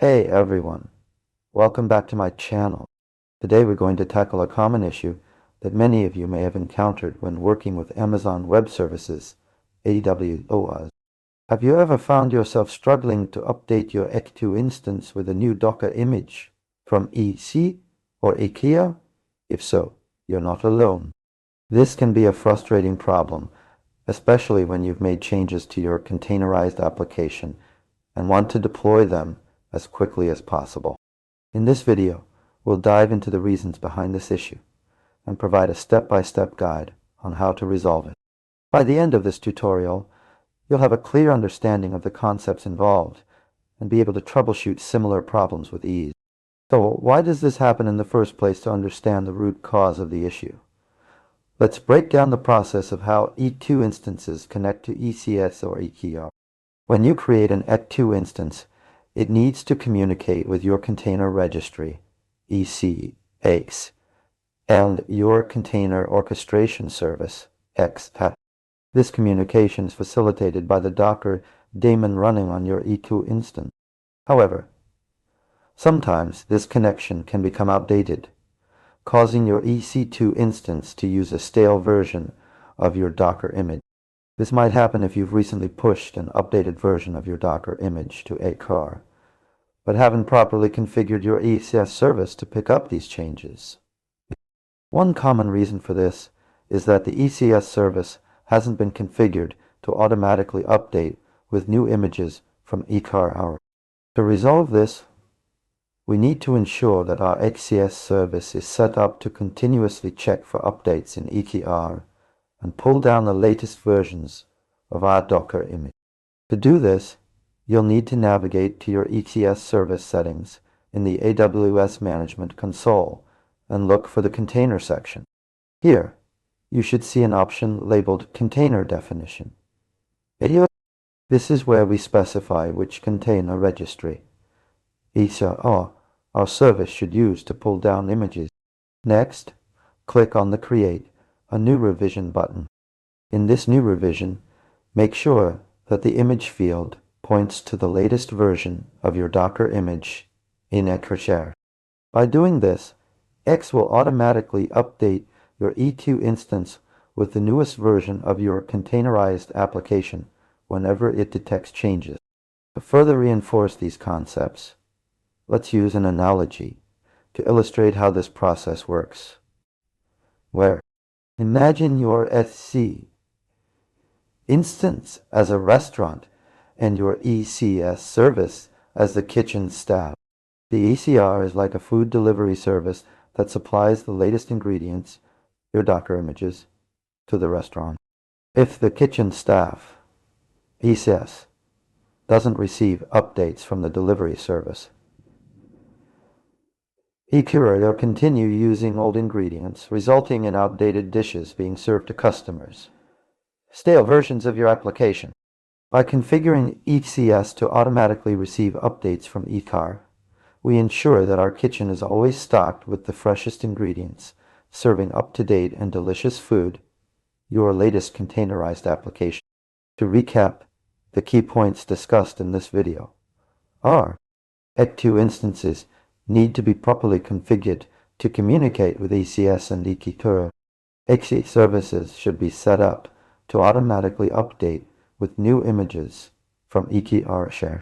Hey everyone, welcome back to my channel. Today we're going to tackle a common issue that many of you may have encountered when working with Amazon Web Services, AWS. Have you ever found yourself struggling to update your EC2 instance with a new Docker image from EC or IKEA? If so, you're not alone. This can be a frustrating problem, especially when you've made changes to your containerized application and want to deploy them as quickly as possible. In this video, we'll dive into the reasons behind this issue and provide a step-by-step guide on how to resolve it. By the end of this tutorial, you'll have a clear understanding of the concepts involved and be able to troubleshoot similar problems with ease. So why does this happen in the first place to understand the root cause of the issue? Let's break down the process of how E2 instances connect to ECS or ECR. When you create an EC2 instance, it needs to communicate with your container registry, ECSECR, and your container orchestration service, XPAT. This communication is facilitated by the Docker daemon running on your E2 instance. However, sometimes this connection can become outdated, causing your EC2 instance to use a stale version of your Docker image. This might happen if you've recently pushed an updated version of your Docker image to ECR, but haven't properly configured your ECS service to pick up these changes. One common reason for this is that the ECS service hasn't been configured to automatically update with new images from ECR. To resolve this, we need to ensure that our ECS service is set up to continuously check for updates in ECR and pull down the latest versions of our Docker image. To do this, you'll need to navigate to your ECS service settings in the AWS Management Console and look for the Container section. Here, you should see an option labeled Container Definition. This is where we specify which container registry, ECR, our service should use to pull down images. Next, click on the Create a New Revision button. In this new revision, make sure that the image field points to the latest version of your Docker image in ECR. By doing this, X will automatically update your E2 instance with the newest version of your containerized application whenever it detects changes. To further reinforce these concepts, let's use an analogy to illustrate how this process works. Imagine your SC instance as a restaurant and your ECS service as the kitchen staff. The ECR is like a food delivery service that supplies the latest ingredients, your Docker images, to the restaurant. If the kitchen staff, ECS, doesn't receive updates from the delivery service, ECR will continue using old ingredients, resulting in outdated dishes being served to customers. Stale versions of your application. By configuring ECS to automatically receive updates from ECR, we ensure that our kitchen is always stocked with the freshest ingredients, serving up-to-date and delicious food, your latest containerized application. To recap the key points discussed in this video are: EC2 instances need to be properly configured to communicate with ECS and EC2. EC services should be set up to automatically update with new images from ECR share.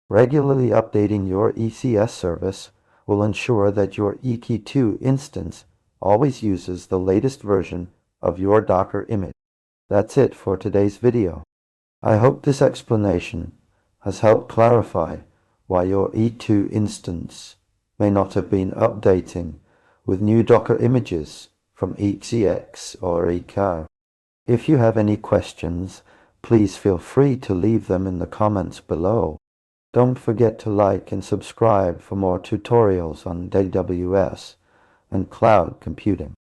Regularly updating your ECS service will ensure that your EC2 instance always uses the latest version of your Docker image. That's it for today's video. I hope this explanation has helped clarify why your E2 instance may not have been updating with new Docker images from ECX or ECR. If you have any questions, please feel free to leave them in the comments below. Don't forget to like and subscribe for more tutorials on AWS and cloud computing.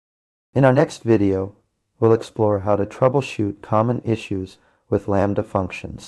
In our next video, we'll explore how to troubleshoot common issues with Lambda functions.